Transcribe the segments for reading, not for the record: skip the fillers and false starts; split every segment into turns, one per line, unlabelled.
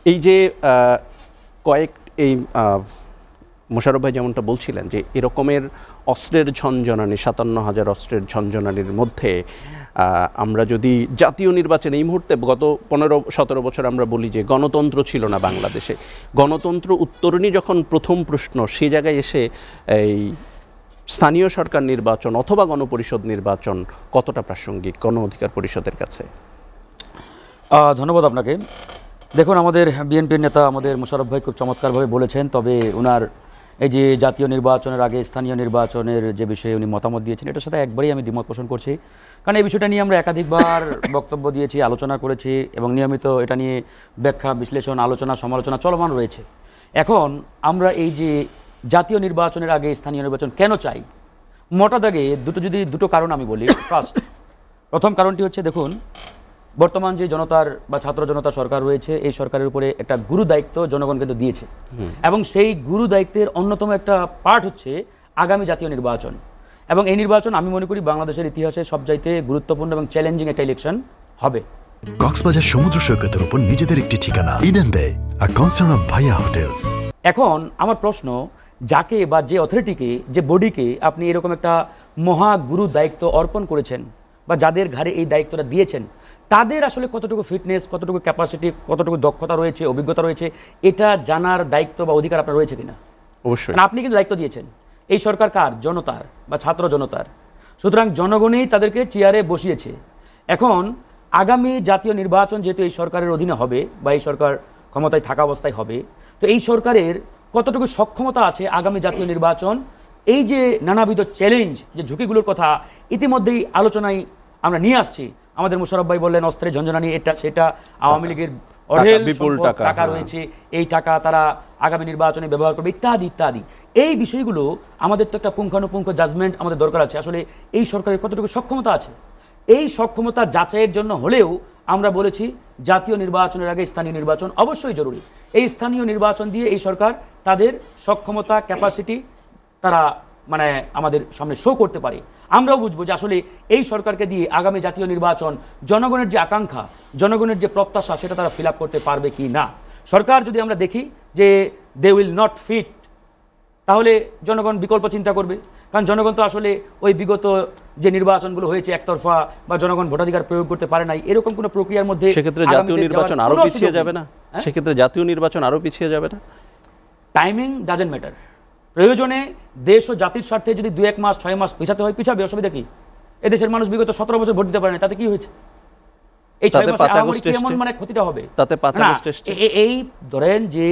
এই যে কয়েক এই মোশাররফ ভাই যেমনটা বলছিলেন যে এরকমের অস্ত্রের ঝনঝনানি ৫৭,০০০ অস্ত্রের ঝনঝনানির মধ্যে আমরা যদি জাতীয় নির্বাচন এই মুহূর্তে গত ১৫-১৭ বছর আমরা বলি যে গণতন্ত্র ছিল না বাংলাদেশে, গণতন্ত্র উত্তরণই যখন প্রথম প্রশ্ন, সে জায়গায় এসে এই স্থানীয় সরকার নির্বাচন অথবা গণপরিষদ নির্বাচন কতটা প্রাসঙ্গিক গণ অধিকার পরিষদের কাছে?
ধন্যবাদ আপনাকে। দেখুন, আমাদের বিএনপির নেতা আমাদের মোশাররফ ভাই খুব চমৎকারভাবে বলেছেন, তবে ওনার এই যে জাতীয় নির্বাচনের আগে স্থানীয় নির্বাচনের যে বিষয়ে উনি মতামত দিয়েছেন, এটার সাথে একবারই আমি দ্বিমত পোষণ করছি। কারণ এই বিষয়টা নিয়ে আমরা একাধিকবার বক্তব্য দিয়েছি, আলোচনা করেছি এবং নিয়মিত এটা নিয়ে ব্যাখ্যা, বিশ্লেষণ, আলোচনা, সমালোচনা চলমান রয়েছে। এখন আমরা এই যে জাতীয় নির্বাচনের আগে স্থানীয় নির্বাচন কেন চাই, মোটা দাগে দুটো কারণ আমি বলি। প্রথম কারণটি হচ্ছে, দেখুন, বর্তমান যে জনতার বা ছাত্র জনতা সরকার রয়েছে, এই সরকারের উপরে একটা গুরু দায়িত্ব জনগণ কিন্তু দিয়েছে, এবং সেই গুরু দায়িত্বের অন্যতম একটা পার্ট হচ্ছে আগামী জাতীয় নির্বাচন। এবং এই নির্বাচন আমি মনে করি বাংলাদেশের ইতিহাসে সবচাইতে গুরুত্বপূর্ণ এবং চ্যালেঞ্জিং একটা ইলেকশন হবে।
কক্সবাজার সমুদ্র সৈকতের উপর নিজেদের একটি ঠিকানা, ইডেন বে, আ কনসার্ন অফ ভাইয়া হোটেলস।
এখন আমার প্রশ্ন, যাকে বা যে অথরিটিকে, যে বডিকে আপনি এরকম একটা মহাগুরু দায়িত্ব অর্পণ করেছেন বা যাদের ঘাড়ে এই দায়িত্বটা দিয়েছেন, তাদের আসলে কতটুকু ফিটনেস, কতটুকু ক্যাপাসিটি, কতটুকু দক্ষতা রয়েছে, অভিজ্ঞতা রয়েছে, এটা জানার দায়িত্ব বা অধিকার আপনার রয়েছে কিনা?
অবশ্যই।
আপনি কিন্তু দায়িত্ব দিয়েছেন। এই সরকার কার? জনতার বা ছাত্র জনতার। সুতরাং জনগণই তাদেরকে চেয়ারে বসিয়েছে। এখন আগামী জাতীয় নির্বাচন যেহেতু এই সরকারের অধীনে হবে বা এই সরকার ক্ষমতায় থাকা অবস্থায় হবে, তো এই সরকারের কতটুকু সক্ষমতা আছে আগামী জাতীয় নির্বাচন, এই যে নানাবিধ চ্যালেঞ্জ, যে ঝুঁকিগুলোর কথা ইতিমধ্যেই আলোচনায় আমরা নিয়ে আসছি। আমাদের মোশাররফ ভাই বললেন অস্ত্রের ঝনঝনানি, এটা সেটা, আওয়ামী লীগের অঢেল
বিপুল
টাকা রয়েছে, এই টাকা তারা আগামী নির্বাচনে ব্যবহার করবে, ইত্যাদি ইত্যাদি। এই বিষয়গুলো আমাদের তো একটা পুঙ্খানুপুঙ্খ জাজমেন্ট আমাদের দরকার আছে, আসলে এই সরকারের কতটুকু সক্ষমতা আছে। এই সক্ষমতা যাচাইয়ের জন্য হলেও আমরা বলেছি জাতীয় নির্বাচনের আগে স্থানীয় নির্বাচন অবশ্যই জরুরি। এই স্থানীয় নির্বাচন দিয়ে এই সরকার তাদের সক্ষমতা, ক্যাপাসিটি তারা মানে আমাদের সামনে শো করতে পারে। আমরাও বুঝবো যে আসলে এই সরকারকে দিয়ে আগামী জাতীয় নির্বাচন, জনগণের যে আকাঙ্ক্ষা, জনগণের যে প্রত্যাশা, সেটা তারা ফিল আপ করতে পারবে কি না। সরকার যদি আমরা দেখি যে দে উইল নট ফিট, তাহলে জনগণ বিকল্প চিন্তা করবে। কারণ জনগণ তো আসলে ওই বিগত যে নির্বাচনগুলো হয়েছে একতরফা বা জনগণ ভোটাধিকার প্রয়োগ করতে পারে নাই, এরকম কোনো প্রক্রিয়ার মধ্যে
সেক্ষেত্রে জাতীয় নির্বাচন আরো পিছিয়ে যাবে না? সেক্ষেত্রে জাতীয় নির্বাচন আরো পিছিয়ে যাবে না?
Timing doesn't matter. প্রয়োজনে দেশ ও জাতির স্বার্থে যদি 2-1 মাস 6 মাস পিছাতে হয় পিছাবে, অসুবিধা কি? এদেশের মানুষ বিগত 17 বছর ভোট দিতে পারে না, তাতে কি হয়েছে? এই 6 মাসে কেমন মানে ক্ষতিটা হবে?
তাতে 5 আগস্ট এসেছে।
এই ধরেন যে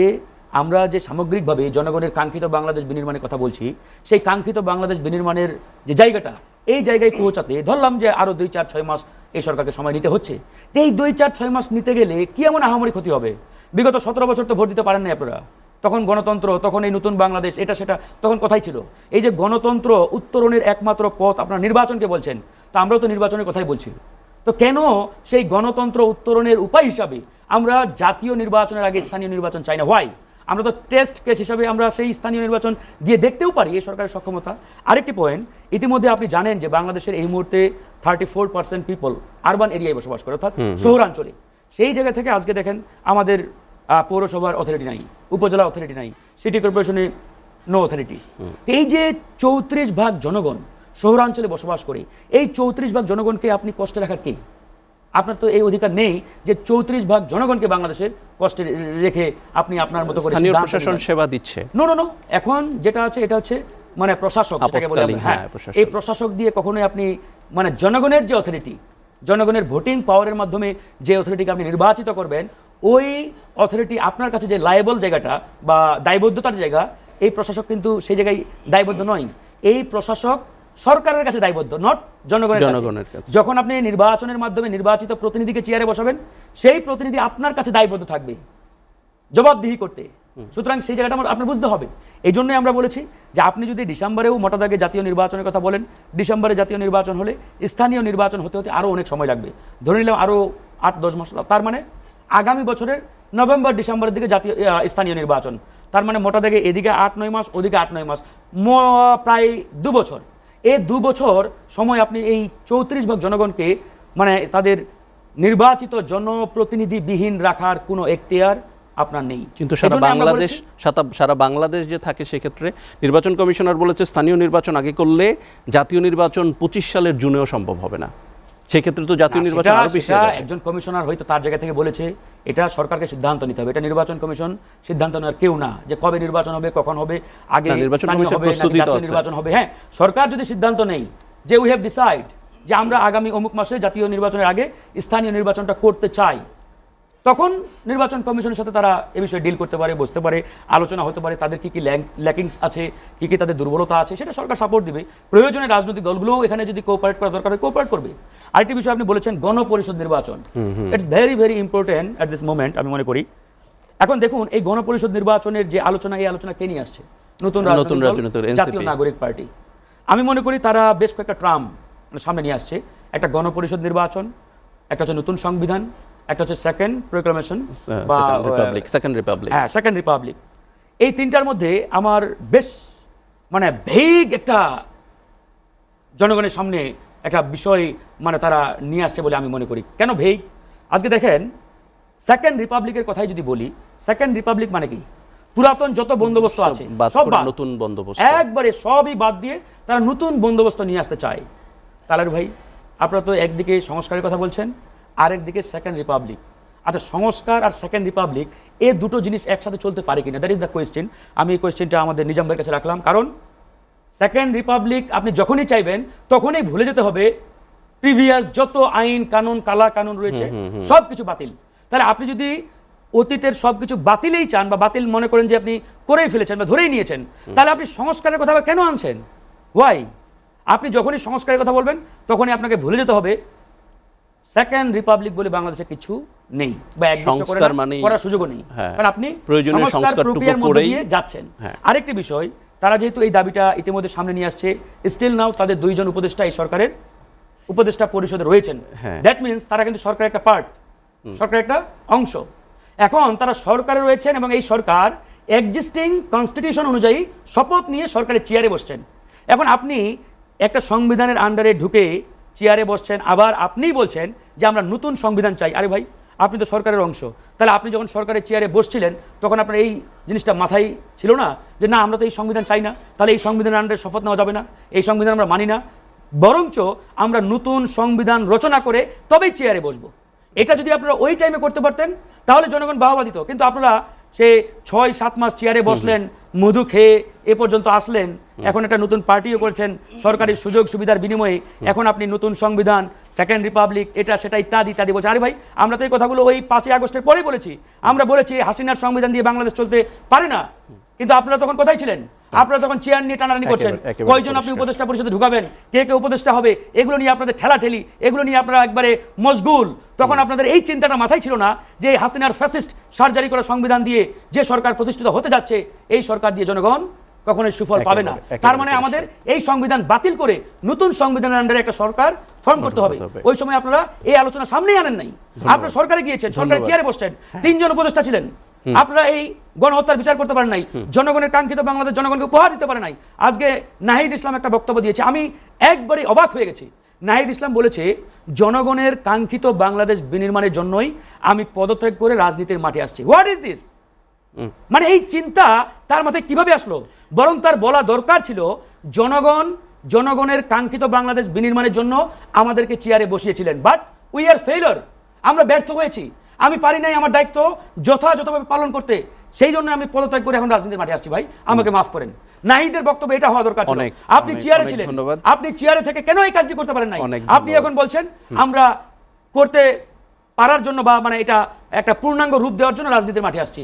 আমরা যে সামগ্রিকভাবে জনগণের কাঙ্ক্ষিত বাংলাদেশ বিনির্মাণের কথা বলছি, সেই কাঙ্ক্ষিত বাংলাদেশ বিনির্মাণের যে জায়গাটা, এই জায়গায় পৌঁছাতে ধরলাম যে আরো 2-4-6 মাস এই সরকারকে সময় নিতে হচ্ছে। এই 2-4-6 মাস নিতে গেলে কি এমন আহামরি ক্ষতি হবে? বিগত 17 বছর তো ভোট দিতে পারেন না আপনারা। তখন গণতন্ত্র, তখন এই নতুন বাংলাদেশ, এটা সেটা তখন কথাই ছিল। এই যে গণতন্ত্র উত্তরণের একমাত্র পথ আপনারা নির্বাচনকে বলছেন, তা আমরাও তো নির্বাচনের কথাই বলছি। তো কেন সেই গণতন্ত্র উত্তরণের উপায় হিসাবে আমরা জাতীয় নির্বাচনের আগে স্থানীয় নির্বাচন চাই না? হোয়াই? আমরা তো টেস্ট কেস হিসাবে আমরা সেই স্থানীয় নির্বাচন দিয়ে দেখতেও পারি এই সরকারের সক্ষমতা। আরেকটি পয়েন্ট, ইতিমধ্যে আপনি জানেন যে বাংলাদেশের এই মুহূর্তে 34% পিপল আরবান এরিয়ায় বসবাস করে, অর্থাৎ শহরাঞ্চলে। সেই জায়গা থেকে আজকে দেখেন আমাদের পৌরসভার অথরিটি নাই, উপজেলা অথরিটি নাই, সিটি কর্পোরেশনে নো অথরিটি। এই যে 34% জনগণ শহরাঞ্চলে বসবাস করে, এই 34% জনগণকে আপনি কষ্টে রাখার কে? আপনার তো এই অধিকার নেই যে 34% জনগণকে বাংলাদেশের কষ্টে রেখে আপনি আপনার মতো করে
স্থানীয় প্রশাসন সেবা দিচ্ছে।
নো, এখন যেটা আছে এটা হচ্ছে মানে প্রশাসক, যেটাকে বলে। হ্যাঁ, এই প্রশাসক দিয়ে কখনোই আপনি মানে জনগণের যে অথরিটি, জনগণের ভোটিং পাওয়ারের মাধ্যমে যে অথরিটিকে আপনি নির্বাচিত করবেন, ওই অথরিটি আপনার কাছে যে লায়েবল জায়গাটা বা দায়বদ্ধতার জায়গা, এই প্রশাসক কিন্তু সেই জায়গায় দায়বদ্ধ নয়। এই প্রশাসক সরকারের কাছে দায়বদ্ধ, নট জনগণের কাছে। যখন আপনি নির্বাচনের মাধ্যমে নির্বাচিত প্রতিনিধিকে চেয়ারে বসাবেন, সেই প্রতিনিধি আপনার কাছে দায়বদ্ধ থাকবে জবাবদিহি করতে। সুতরাং সেই জায়গাটা আপনার বুঝতে হবে। এই জন্যই আমরা বলেছি যে আপনি যদি ডিসেম্বরেও মোটা দাগে জাতীয় নির্বাচনের কথা বলেন, ডিসেম্বরে জাতীয় নির্বাচন হলে স্থানীয় নির্বাচন হতে হতে আরও অনেক সময় লাগবে। ধরে নিলাম আরও 8-10 মাস, তার মানে আগামী বছরের নভেম্বর ডিসেম্বরের দিকে জাতীয় স্থানীয় নির্বাচন। তার মানে মোটা দাগে এদিকে 8-9 মাস, ওদিকে 8-9 মাস, প্রায় 2 বছর। এই 2 বছর সময় আপনি এই 34% জনগণকে মানে তাদের নির্বাচিত জনপ্রতিনিধিবিহীন রাখার কোনো এখতিয়ার আপনার নেই।
কিন্তু সারা
এজন্য আমরা
বাংলাদেশ
বলেছি,
সারা বাংলাদেশ যে থাকে সেক্ষেত্রে নির্বাচন কমিশনার বলেছে স্থানীয় নির্বাচন আগে করলে জাতীয় নির্বাচন 25 সালের জুনেও সম্ভব হবে না, সেক্ষেত্রে তো জাতীয়
না,
নির্বাচন আরো বেশি
সেটা
হয়ে যাবে।
একজন কমিশনার হয়তো তার জায়গা থেকে বলেছে, এটা সরকারকে সিদ্ধান্ত নিতে হবে, এটা নির্বাচন কমিশন সিদ্ধান্ত নেওয়ার কেউ না যে কবে নির্বাচন হবে, কখন হবে, আগে
না, নির্বাচন
স্থানীয়
কমিশন
হবে নাকি
প্রস্তুতি তো
জাতীয়
আছে।
নির্বাচন হবে। হ্যাঁ, সরকার যদি সিদ্ধান্ত নেই যে উই হ্যাভ ডিসাইড যে আমরা আগামী অমুক মাসে জাতীয় নির্বাচনের আগে স্থানীয় নির্বাচনটা করতে চাই, তখন নির্বাচন কমিশনের সাথে তারা এ বিষয়ে ডিল করতে পারে, বসতে পারে, আলোচনা হতে পারে, তাদের কি কি ল্যাকিংস আছে, কি কি তাদের দুর্বলতা আছে, সেটা সরকার সাপোর্ট দিবে। প্রয়োজনে রাজনৈতিক দলগুলোও এখানে যদি কোঅপারেট করা দরকার হয় কোঅপারেট করবে। আরেকটি বিষয় আপনি বলেছেন গণপরিষদ নির্বাচন, it's very very important at this moment আমি মনে করি। এখন দেখুন এই গণপরিষদ নির্বাচনের যে আলোচনা, এই আলোচনা কে নিয়ে আসছে? নতুন রাজনৈতিক দল,
NCP,
জাতীয় নাগরিক পার্টি। আমি মনে করি তারা বেশ কয়েকটা ট্রাম সামনে নিয়ে আসছে, একটা গণপরিষদ নির্বাচন, একটা হচ্ছে নতুন সংবিধান, একটা হচ্ছে সেকেন্ড প্রোক্লামেশন বা সেকেন্ড রিপাবলিক। এই তিনটার মধ্যে আমার বেশ মানে ভেগ একটা জনগণের সামনে একটা বিষয় মানে তারা নিয়ে আসছে বলে আমি মনে করি। কেন ভেগ? আজকে দেখেন, সেকেন্ড রিপাবলিকের কথাই যদি বলি, সেকেন্ড রিপাবলিক মানে কি? পুরাতন যত বন্দোবস্ত আছে সব বাদ,
নতুন বন্দোবস্ত,
একবারে সবই বাদ দিয়ে তারা নতুন বন্দোবস্ত নিয়ে আসতে চায়। তাহলে ভাই আপনারা তো একদিকে সংস্কারের কথা বলছেন, আরেকদিকে সেকেন্ড রিপাবলিক। আচ্ছা, সংস্কার আর সেকেন্ড রিপাবলিক এই দুটো জিনিস একসাথে চলতে পারে কিনা, দ্যাট ইজ দ্য কোয়েশ্চেন। আমি এই কোয়েশ্চেনটা আমাদের নিজাম ভাইয়ের কাছে রাখলাম, কারণ সেকেন্ড রিপাবলিক আপনি যখনই চাইবেন তখনই ভুলে যেতে হবে প্রিভিয়াস যত আইন কানুন কালা কানুন রয়েছে সব কিছু বাতিল। তাহলে আপনি যদি অতীতের সবকিছু বাতিলেই চান বা বাতিল মনে করেন যে আপনি করেই ফেলেছেন বা ধরেই নিয়েছেন, তাহলে আপনি সংস্কারের কথা কেন আনছেন? ওয়াই? আপনি যখনই সংস্কারের কথা বলবেন তখনই আপনাকে ভুলে যেতে হবে সেকেন্ড রিপাবলিক বলে বাংলাদেশে কিছু নেই বা একদিষ্ট করে করার সুযোগও নেই, কারণ আপনি
প্রয়োজনীয়
সংস্কার প্রক্রিয়ার মধ্যে দিয়ে যাচ্ছেন। আরেকটি বিষয়, তারা যেহেতু এই দাবিটা ইতিমধ্যে সামনে নিয়ে আসছে, স্টিল নাও তাদের দুইজন উপদেষ্টা এই সরকারের উপদেষ্টা পরিষদে রয়েছেন, দ্যাট মিনস তারা কিন্তু সরকারের একটা পার্ট, সরকারের একটা অংশ। এখন তারা সরকারে রয়েছেন এবং এই সরকার এক্সিস্টিং কনস্টিটিউশন অনুযায়ী শপথ নিয়ে সরকারের চেয়ারে বসছেন। এখন আপনি একটা সংবিধানের আন্ডারে ঢুকে চেয়ারে বসছেন, আবার আপনিই বলছেন যে আমরা নতুন সংবিধান চাই। আরে ভাই, আপনি তো সরকারের অংশ, তাহলে আপনি যখন সরকারের চেয়ারে বসছিলেন তখন আপনার এই জিনিসটা মাথায় ছিল না যে না আমরা তো এই সংবিধান চাই না, তাহলে এই সংবিধানের আন্ডারে শপথ নেওয়া যাবে না, এই সংবিধান আমরা মানি না, বরঞ্চ আমরা নতুন সংবিধান রচনা করে তবেই চেয়ারে বসবো। এটা যদি আপনারা ওই টাইমে করতে পারতেন তাহলে জনগণ বাহবা দিত। কিন্তু আপনারা সে 6-7 মাস চেয়ারে বসলেন, মধু খেয়ে এ পর্যন্ত আসলেন, এখন একটা নতুন পার্টিও করছেন সরকারি সুযোগ সুবিধার বিনিময়ে, এখন আপনি নতুন সংবিধান, সেকেন্ড রিপাবলিক, এটা সেটা ইত্যাদি ইত্যাদি বলছে। আরে ভাই, আমরা তো এই কথাগুলো ওই 5ই আগস্টের পরেই বলেছি। আমরা বলেছি হাসিনার সংবিধান দিয়ে বাংলাদেশ চলতে পারে না, কিন্তু আপনারা তখন কোথায় ছিলেন? আপনারা তখন চেয়ার নিয়ে টানাটানি করছেন, কয়জন আপনি উপদেষ্টা পরিষদে ঢুকাবেন, কে কে উপদেষ্টা হবে, এগুলো নিয়ে আপনাদের ঠেলাঠেলি, এগুলো নিয়ে আপনারা একবারে মশগুল। তখন আপনাদের এই চিন্তাটা মাথায় ছিল না যে হাসিনার ফ্যাসিস্ট সার্জারি করা সংবিধান দিয়ে যে সরকার প্রতিষ্ঠিত হতে যাচ্ছে, এই সরকার দিয়ে জনগণ কখনোই সুফল পাবে না। তার মানে আমাদের এই সংবিধান বাতিল করে নতুন সংবিধানের আন্ডারে একটা সরকার ফর্ম করতে হবে। ওই সময় আপনারা এই আলোচনা সামনেই আনেন নাই, আপনারা সরকারে গিয়েছেন, সরকারের চেয়ারে বসছেন, 3 জন উপদেষ্টা ছিলেন, আপনারা এই গণহত্যার বিচার করতে পারেন নাই, জনগণের কাঙ্ক্ষিত বাংলাদেশ জনগণকে উপহার দিতে পারে নাই। আজকে নাহিদ ইসলাম একটা বক্তব্য দিয়েছে, আমি একবারে অবাক হয়ে গেছি। নাহিদ ইসলাম বলেছে জনগণের কাঙ্ক্ষিত বাংলাদেশ বিনির্মাণের জন্যই আমি পদত্যাগ করে রাজনীতির মাঠে আসছি। What is this? মানে এই চিন্তা তার মাথায় কিভাবে আসলো? বরং তার বলা দরকার ছিল জনগণের কাঙ্ক্ষিত বাংলাদেশ বিনির্মাণের জন্য আমাদেরকে চেয়ারে বসিয়েছিলেন, বাট উই আর ফেইলর, আমরা ব্যর্থ হয়েছি, আমি পারি নাই আমার দায়িত্ব যথাযথভাবে পালন করতে, সেই জন্য আমি পদত্যাগ করে এখন রাজনীতির মাঠে আসছি। ভাই আমাকে মাফ করেন, নাহিদের বক্তব্য এটা হওয়া দরকার ছিল। আপনি চেয়ারে ছিলেন, আপনি চেয়ারে থেকে কেন এই কাজটি করতে পারেন নাই? আপনি এখন বলছেন আমরা করতে পারার জন্য বা মানে এটা একটা পূর্ণাঙ্গ রূপ দেওয়ার জন্য রাজনীতির মাঠে আসছি।